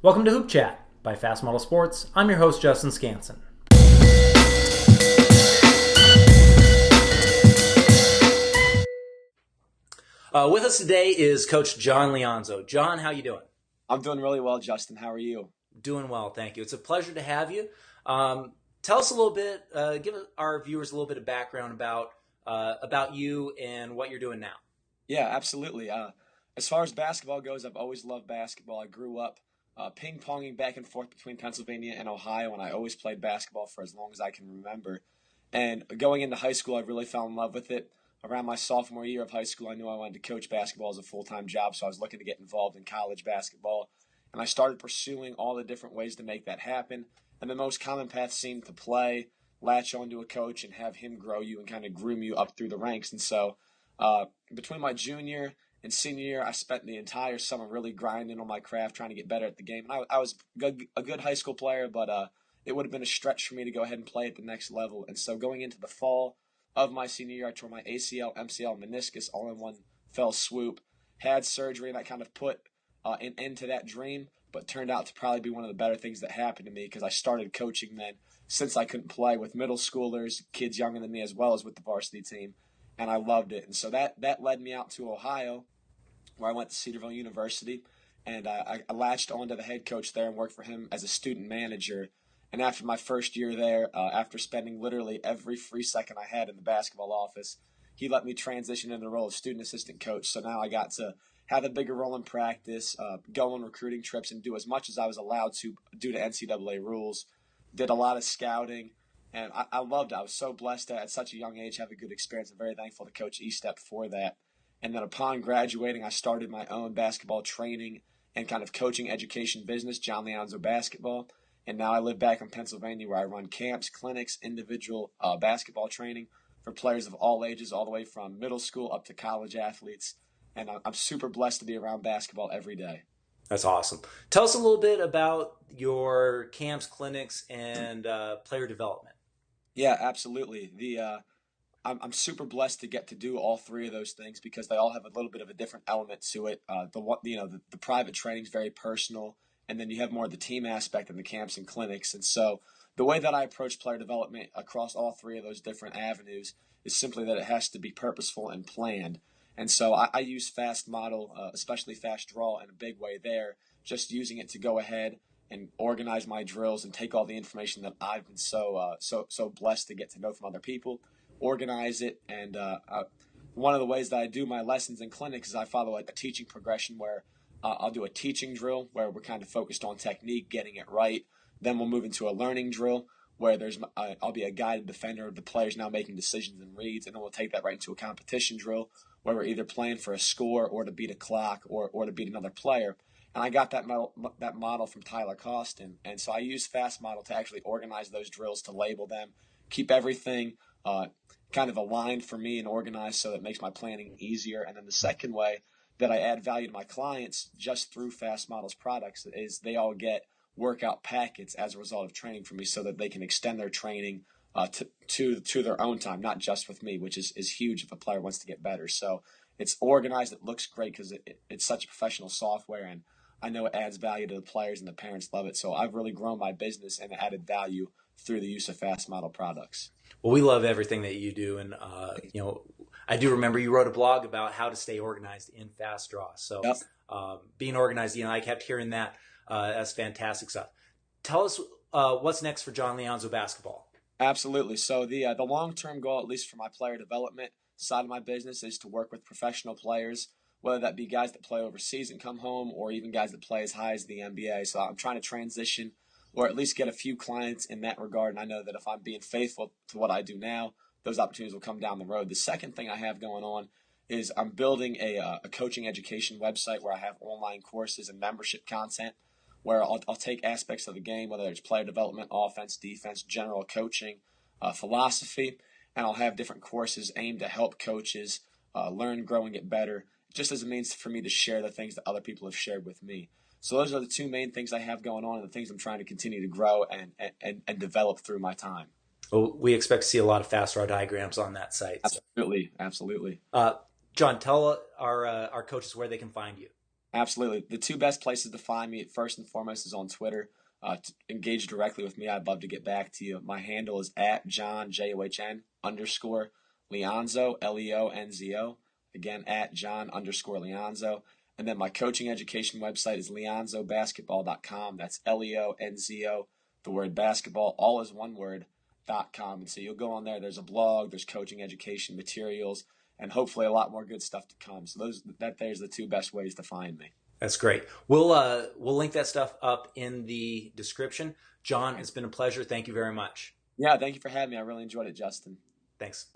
Welcome to Hoop Chat by FastModel Sports. I'm your host, Justin Scanson. With us today is Coach John Leonzo. John, how you doing? I'm doing really well, Justin. How are you? Doing well, thank you. It's a pleasure to have you. Tell us a little bit, give our viewers a little bit of background about you and what you're doing now. Yeah, absolutely. As far as basketball goes, I've always loved basketball. I grew up ping-ponging back and forth between Pennsylvania and Ohio, and I always played basketball for as long as I can remember. And going into high school, I really fell in love with it. Around my sophomore year of high school, I knew I wanted to coach basketball as a full-time job, so I was looking to get involved in college basketball. And I started pursuing all the different ways to make that happen. And the most common path seemed to play, latch onto a coach, and have him grow you and kind of groom you up through the ranks. And so between my junior and senior year, I spent the entire summer really grinding on my craft, trying to get better at the game. And I was a good high school player, but it would have been a stretch for me to go ahead and play at the next level. And so going into the fall of my senior year, I tore my ACL, MCL, meniscus all in one fell swoop, had surgery, and that kind of put an end to that dream, but turned out to probably be one of the better things that happened to me because I started coaching then since I couldn't play with middle schoolers, kids younger than me, as well as with the varsity team, and I loved it. And so that led me out to Ohio, where I went to Cedarville University, and I latched onto the head coach there and worked for him as a student manager. And after my first year there, after spending literally every free second I had in the basketball office, he let me transition into the role of student assistant coach. So now I got to have a bigger role in practice, go on recruiting trips, and do as much as I was allowed to due to NCAA rules. Did a lot of scouting, and I loved it. I was so blessed to, at such a young age, have a good experience. I'm very thankful to Coach Estep for that. And then upon graduating, I started my own basketball training and kind of coaching education business, John Leonzo Basketball. And now I live back in Pennsylvania, where I run camps, clinics, individual basketball training for players of all ages, all the way from middle school up to college athletes. And I'm super blessed to be around basketball every day. That's awesome. Tell us a little bit about your camps, clinics, and player development. Yeah, absolutely. I'm super blessed to get to do all three of those things because they all have a little bit of a different element to it. The private training is very personal, and then you have more of the team aspect in the camps and clinics. And so the way that I approach player development across all three of those different avenues is simply that it has to be purposeful and planned. And so I use FastModel, especially Fast Draw, in a big way there, just using it to go ahead and organize my drills and take all the information that I've been so blessed to get to know from other people, organize it. And one of the ways that I do my lessons in clinics is I follow a teaching progression where I'll do a teaching drill where we're kind of focused on technique, getting it right. Then we'll move into a learning drill where I'll be a guided defender of the players now making decisions and reads, and then we'll take that right into a competition drill where we're either playing for a score or to beat a clock or to beat another player. And I got that model from Tyler Costin, and so I use FastModel to actually organize those drills, to label them, keep everything kind of aligned for me and organized so that it makes my planning easier. And then the second way that I add value to my clients just through FastModel's products is they all get workout packets as a result of training for me so that they can extend their training to their own time, not just with me, which is huge if a player wants to get better. So it's organized. It looks great because it's such a professional software, and I know it adds value to the players, and the parents love it. So I've really grown my business and added value through the use of FastModel products. Well, we love everything that you do, and I do remember you wrote a blog about how to stay organized in Fast Draw. So Yep. Being organized, I kept hearing that. That's fantastic stuff. Tell us what's next for John Leonzo Basketball. Absolutely. So the long-term goal, at least for my player development side of my business, is to work with professional players, whether that be guys that play overseas and come home or even guys that play as high as the NBA. So I'm trying to transition or at least get a few clients in that regard. And I know that if I'm being faithful to what I do now, those opportunities will come down the road. The second thing I have going on is I'm building a coaching education website where I have online courses and membership content where I'll take aspects of the game, whether it's player development, offense, defense, general coaching, philosophy, and I'll have different courses aimed to help coaches learn, grow, and get better, just as a means for me to share the things that other people have shared with me. So those are the two main things I have going on and the things I'm trying to continue to grow and develop through my time. Well, we expect to see a lot of Fast Draw diagrams on that site. Absolutely. John, tell our coaches where they can find you. Absolutely. The two best places to find me, first and foremost, is on Twitter. To engage directly with me, I'd love to get back to you. My handle is at John, John _ Leonzo, Leonzo. Again, at John _ Leonzo. And then my coaching education website is leonzobasketball.com. That's Leonzo, the word basketball, all is one word, .com. And so you'll go on there. There's a blog, there's coaching education materials, and hopefully a lot more good stuff to come. So there's the two best ways to find me. That's great. We'll link that stuff up in the description. John, it's been a pleasure. Thank you very much. Yeah, thank you for having me. I really enjoyed it, Justin. Thanks.